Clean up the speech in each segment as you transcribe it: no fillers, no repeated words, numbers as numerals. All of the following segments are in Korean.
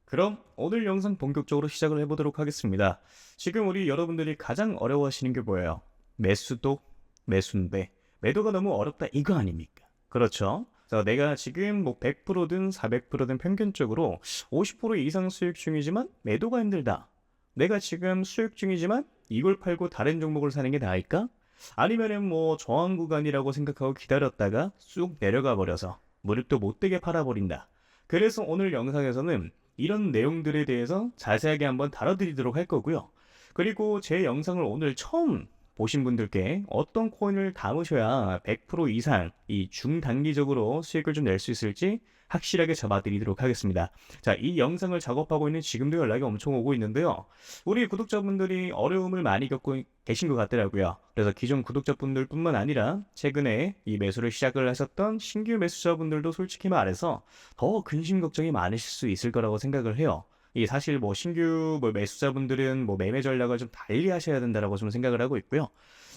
그럼 오늘 영상 본격적으로 시작을 해보도록 하겠습니다. 지금 우리 여러분들이 가장 어려워하시는 게 뭐예요? 매수도 매수인데 매도가 너무 어렵다 이거 아닙니까? 그렇죠? 자, 내가 지금 뭐 100%든 400%든 평균적으로 50% 이상 수익 중이지만 매도가 힘들다. 내가 지금 수익 중이지만 이걸 팔고 다른 종목을 사는 게 나을까? 아니면은 뭐 저항 구간이라고 생각하고 기다렸다가 쑥 내려가 버려서 무릎도 못 되게 팔아버린다. 그래서 오늘 영상에서는 이런 내용들에 대해서 자세하게 한번 다뤄드리도록 할 거고요. 그리고 제 영상을 오늘 처음 보신 분들께 어떤 코인을 담으셔야 100% 이상 이 중단기적으로 수익을 좀 낼 수 있을지 확실하게 잡아드리도록 하겠습니다. 자, 이 영상을 작업하고 있는 지금도 연락이 엄청 오고 있는데요. 우리 구독자분들이 어려움을 많이 겪고 계신 것 같더라고요. 그래서 기존 구독자분들뿐만 아니라 최근에 이 매수를 시작을 하셨던 신규 매수자분들도 솔직히 말해서 더 근심 걱정이 많으실 수 있을 거라고 생각을 해요. 이 사실 뭐 신규 매수자분들은 뭐 매매 전략을 좀 달리 하셔야 된다라고 좀 생각을 하고 있고요.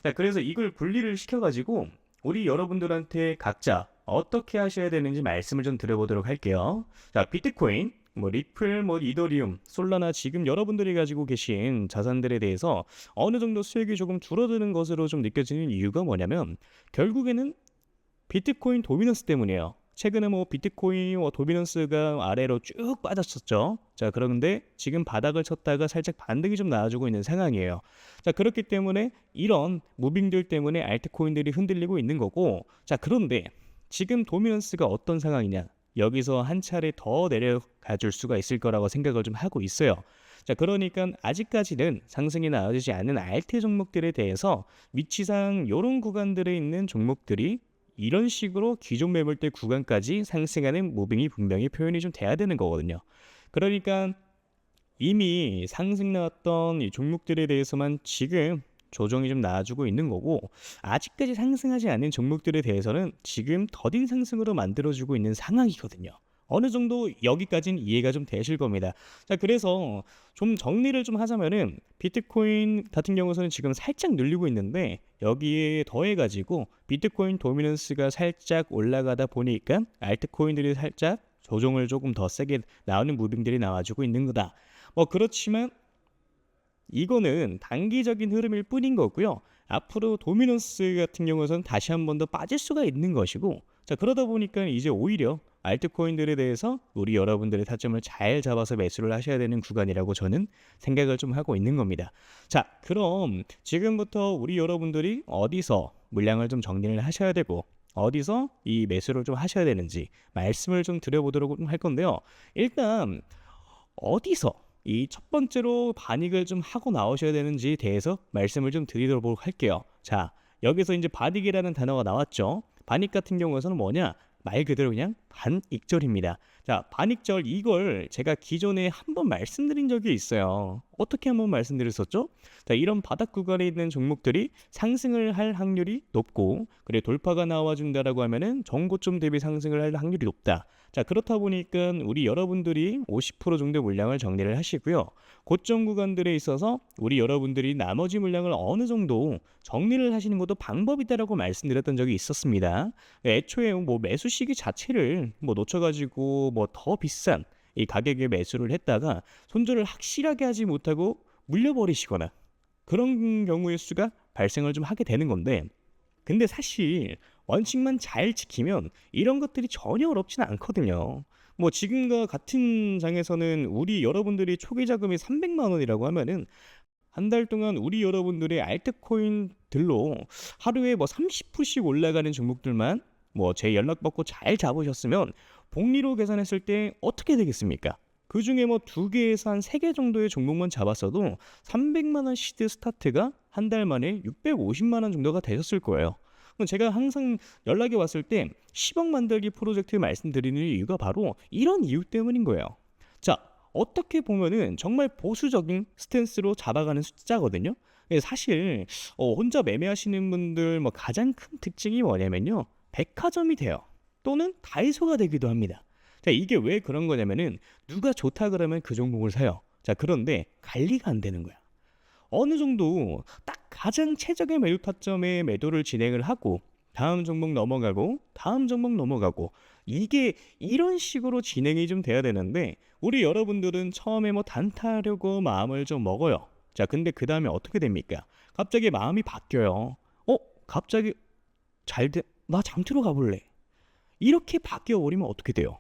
자, 그래서 이걸 분리를 시켜가지고 우리 여러분들한테 각자 어떻게 하셔야 되는지 말씀을 좀 드려보도록 할게요. 자, 비트코인, 리플, 이더리움, 솔라나 지금 여러분들이 가지고 계신 자산들에 대해서 어느 정도 수익이 조금 줄어드는 것으로 좀 느껴지는 이유가 뭐냐면 결국에는 비트코인 도미넌스 때문이에요. 최근에 비트코인 도미넌스가 아래로 쭉 빠졌었죠. 자, 그런데 지금 바닥을 쳤다가 살짝 반등이 좀 나와주고 있는 상황이에요. 자, 그렇기 때문에 이런 무빙들 때문에 알트코인들이 흔들리고 있는 거고, 자, 그런데 지금 도미넌스가 어떤 상황이냐? 여기서 한 차례 더 내려가 줄 수가 있을 거라고 생각을 좀 하고 있어요. 자, 그러니까 아직까지는 상승이 나와주지 않는 알트 종목들에 대해서 위치상 이런 구간들에 있는 종목들이 이런 식으로 기존 매물대 구간까지 상승하는 무빙이 분명히 표현이 좀 돼야 되는 거거든요. 그러니까 이미 상승 나왔던 이 종목들에 대해서만 지금 조정이 좀 나와주고 있는 거고, 아직까지 상승하지 않는 종목들에 대해서는 지금 더딘 상승으로 만들어주고 있는 상황이거든요. 어느 정도 여기까지는 이해가 좀 되실 겁니다. 자, 그래서 좀 정리를 좀 하자면은 비트코인 같은 경우에는 지금 살짝 늘리고 있는데 여기에 더해가지고 비트코인 도미넌스가 살짝 올라가다 보니까 알트코인들이 살짝 조정을 조금 더 세게 나오는 무빙들이 나와주고 있는 거다. 그렇지만 이거는 단기적인 흐름일 뿐인 거고요. 앞으로 도미넌스 같은 경우에는 다시 한 번 더 빠질 수가 있는 것이고, 자, 그러다 보니까 이제 오히려 알트코인들에 대해서 우리 여러분들의 타점을 잘 잡아서 매수를 하셔야 되는 구간이라고 저는 생각을 좀 하고 있는 겁니다. 자, 그럼 지금부터 우리 여러분들이 어디서 물량을 좀 정리를 하셔야 되고 어디서 이 매수를 좀 하셔야 되는지 말씀을 좀 드려보도록 할 건데요. 일단 어디서 이 첫 번째로 반익을 좀 하고 나오셔야 되는지에 대해서 말씀을 좀 드리도록 할게요. 자, 여기서 이제 반익이라는 단어가 나왔죠. 반익 같은 경우에는 뭐냐? 말 그대로 그냥 반익절입니다. 자, 반익절 이걸 제가 기존에 한번 말씀드린 적이 있어요. 어떻게 한번 말씀드렸었죠? 자, 이런 바닥 구간에 있는 종목들이 상승을 할 확률이 높고, 그래 돌파가 나와준다라고 하면은 전고점 대비 상승을 할 확률이 높다. 자, 그렇다 보니까 우리 여러분들이 50% 정도 물량을 정리를 하시고요. 고점 구간들에 있어서 우리 여러분들이 나머지 물량을 어느 정도 정리를 하시는 것도 방법이다라고 말씀드렸던 적이 있었습니다. 애초에 매수 시기 자체를 놓쳐가지고 더 비싼 이 가격에 매수를 했다가 손절을 확실하게 하지 못하고 물려버리시거나 그런 경우의 수가 발생을 좀 하게 되는 건데, 근데 사실 원칙만 잘 지키면 이런 것들이 전혀 어렵지는 않거든요. 지금과 같은 장에서는 우리 여러분들이 초기 자금이 300만 원이라고 하면은 한 달 동안 우리 여러분들의 알트코인들로 하루에 30%씩 올라가는 종목들만 제 연락 받고 잘 잡으셨으면 복리로 계산했을 때 어떻게 되겠습니까? 그 중에 2개에서 한 3개 정도의 종목만 잡았어도 300만 원 시드 스타트가 한 달 만에 650만 원 정도가 되셨을 거예요. 그럼 제가 항상 연락이 왔을 때 10억 만들기 프로젝트 말씀드리는 이유가 바로 이런 이유 때문인 거예요. 자, 어떻게 보면은 정말 보수적인 스탠스로 잡아가는 숫자거든요. 사실 혼자 매매하시는 분들 가장 큰 특징이 뭐냐면요, 백화점이 돼요. 또는 다이소가 되기도 합니다. 자, 이게 왜 그런 거냐면은 누가 좋다 그러면 그 종목을 사요. 자, 그런데 관리가 안 되는 거야. 어느 정도 딱 가장 최적의 매도 타점에 매도를 진행을 하고 다음 종목 넘어가고 다음 종목 넘어가고 이게 이런 식으로 진행이 좀 돼야 되는데 우리 여러분들은 처음에 뭐 단타하려고 마음을 좀 먹어요. 자, 근데 그 다음에 어떻게 됩니까? 갑자기 마음이 바뀌어요. 갑자기 나 장투로 가볼래. 이렇게 바뀌어 버리면 어떻게 돼요?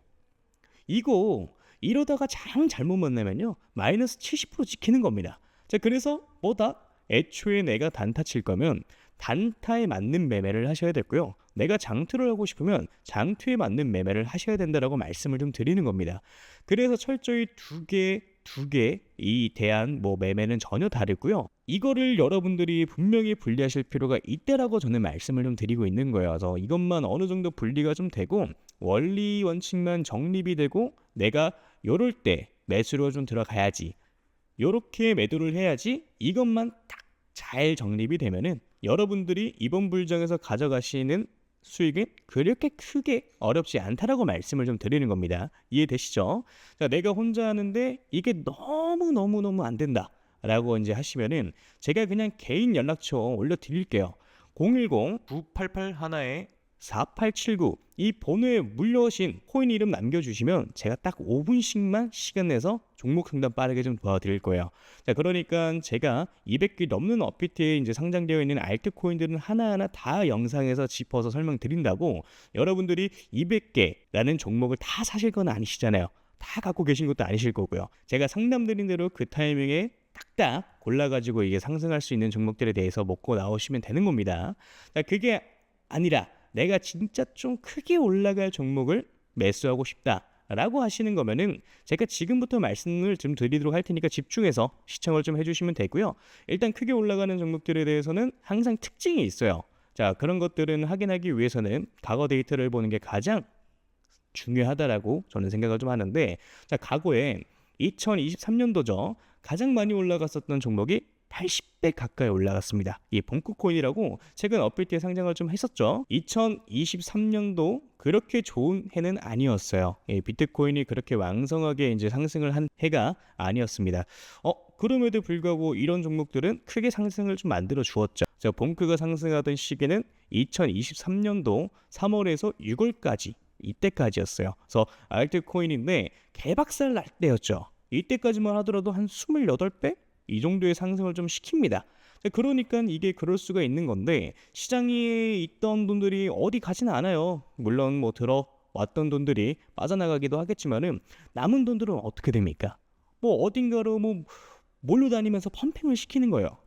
이거 이러다가 잘못 만나면요 마이너스 70% 찍히는 겁니다. 자, 그래서 뭐다? 애초에 내가 단타 칠 거면 단타에 맞는 매매를 하셔야 되고요. 내가 장투를 하고 싶으면 장투에 맞는 매매를 하셔야 된다라고 말씀을 좀 드리는 겁니다. 그래서 철저히 두 개 이 대한 뭐 매매는 전혀 다르고요. 이거를 여러분들이 분명히 분리하실 필요가 있다라고 저는 말씀을 좀 드리고 있는 거예요. 그래서 이것만 어느 정도 분리가 좀 되고 원리 원칙만 정립이 되고 내가 요럴 때 매수로 좀 들어가야지. 요렇게 매도를 해야지. 이것만 딱 잘 정립이 되면은 여러분들이 이번 불장에서 가져가시는 수익은 그렇게 크게 어렵지 않다라고 말씀을 좀 드리는 겁니다. 이해되시죠? 자, 내가 혼자 하는데 이게 너무 안 된다 라고 이제 하시면은 제가 그냥 개인 연락처 올려드릴게요. 010-988 하나에 4879 이 번호에 물려오신 코인 이름 남겨주시면 제가 딱 5분씩만 시간 내서 종목 상담 빠르게 좀 도와드릴 거예요. 자, 그러니까 제가 200개 넘는 업비트에 이제 상장되어 있는 알트 코인들은 하나하나 다 영상에서 짚어서 설명드린다고 여러분들이 200개라는 종목을 다 사실 건 아니시잖아요. 다 갖고 계신 것도 아니실 거고요. 제가 상담드린 대로 그 타이밍에 딱딱 골라가지고 이게 상승할 수 있는 종목들에 대해서 먹고 나오시면 되는 겁니다. 자, 그게 아니라 내가 진짜 좀 크게 올라갈 종목을 매수하고 싶다라고 하시는 거면은 제가 지금부터 말씀을 좀 드리도록 할 테니까 집중해서 시청을 좀 해주시면 되고요. 일단 크게 올라가는 종목들에 대해서는 항상 특징이 있어요. 자, 그런 것들은 확인하기 위해서는 과거 데이터를 보는 게 가장 중요하다라고 저는 생각을 좀 하는데, 자, 과거에 2023년도죠. 가장 많이 올라갔었던 종목이 80배 가까이 올라갔습니다. 이 봉크코인이라고 최근 업비트에 상장을 좀 했었죠. 2023년도 그렇게 좋은 해는 아니었어요. 비트코인이 그렇게 왕성하게 이제 상승을 한 해가 아니었습니다. 그럼에도 불구하고 이런 종목들은 크게 상승을 좀 만들어 주었죠. 자, 봉크가 상승하던 시기는 2023년도 3월에서 6월까지 이때까지였어요. 그래서 알트코인인데 개박살 날 때였죠. 이때까지만 하더라도 한 28배? 이 정도의 상승을 좀 시킵니다. 그러니까 이게 그럴 수가 있는 건데 시장에 있던 돈들이 어디 가지는 않아요. 물론 뭐 들어왔던 돈들이 빠져나가기도 하겠지만은 남은 돈들은 어떻게 됩니까? 뭐 어딘가로 뭐 몰로 다니면서 펌핑을 시키는 거예요.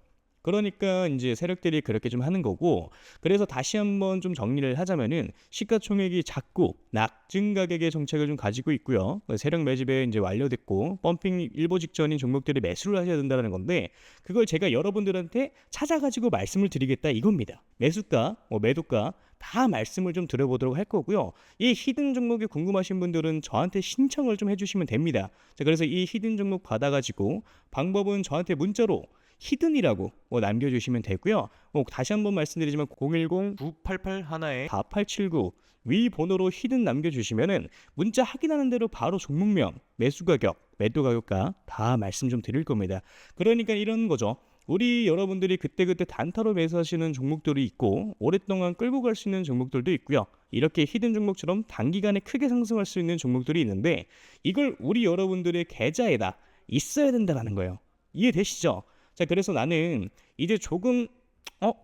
그러니까 이제 세력들이 그렇게 좀 하는 거고, 그래서 다시 한번 좀 정리를 하자면은 시가총액이 작고 낮은 가격의 정책을 좀 가지고 있고요. 세력 매집에 이제 완료됐고 펌핑 일보 직전인 종목들이 매수를 하셔야 된다는 건데, 그걸 제가 여러분들한테 찾아가지고 말씀을 드리겠다 이겁니다. 매수가, 매도가 다 말씀을 좀 드려보도록 할 거고요. 이 히든 종목이 궁금하신 분들은 저한테 신청을 좀 해주시면 됩니다. 자, 그래서 이 히든 종목 받아가지고 방법은 저한테 문자로 히든이라고 남겨주시면 되고요. 다시 한번 말씀드리지만 010-988 하나에 4879 위 번호로 히든 남겨주시면은 문자 확인하는 대로 바로 종목명, 매수 가격, 매도 가격과 다 말씀 좀 드릴 겁니다. 그러니까 이런 거죠. 우리 여러분들이 그때그때 단타로 매수하시는 종목들이 있고 오랫동안 끌고 갈 수 있는 종목들도 있고요. 이렇게 히든 종목처럼 단기간에 크게 상승할 수 있는 종목들이 있는데 이걸 우리 여러분들의 계좌에다 있어야 된다는 거예요. 이해되시죠? 자, 그래서 나는 이제 조금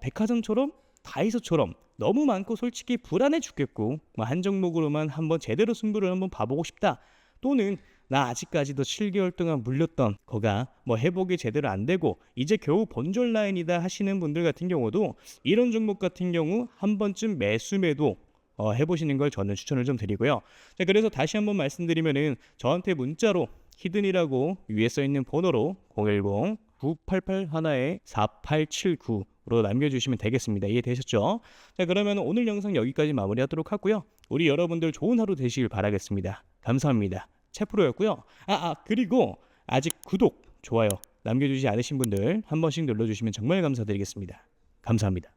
백화점처럼 다이소처럼 너무 많고 솔직히 불안해 죽겠고 한 종목으로만 한번 제대로 승부를 한번 봐보고 싶다. 또는 나 아직까지도 7개월 동안 물렸던 거가 회복이 제대로 안 되고 이제 겨우 본전 라인이다 하시는 분들 같은 경우도 이런 종목 같은 경우 한 번쯤 매도 해보시는 걸 저는 추천을 좀 드리고요. 자, 그래서 다시 한번 말씀드리면은 저한테 문자로 히든이라고 위에 써 있는 번호로 010-988 하나에 4879로 남겨주시면 되겠습니다. 이해되셨죠? 자, 그러면 오늘 영상 여기까지 마무리하도록 하고요. 우리 여러분들 좋은 하루 되시길 바라겠습니다. 감사합니다. 채프로였고요. 그리고 아직 구독, 좋아요 남겨주지 않으신 분들 한 번씩 눌러주시면 정말 감사드리겠습니다. 감사합니다.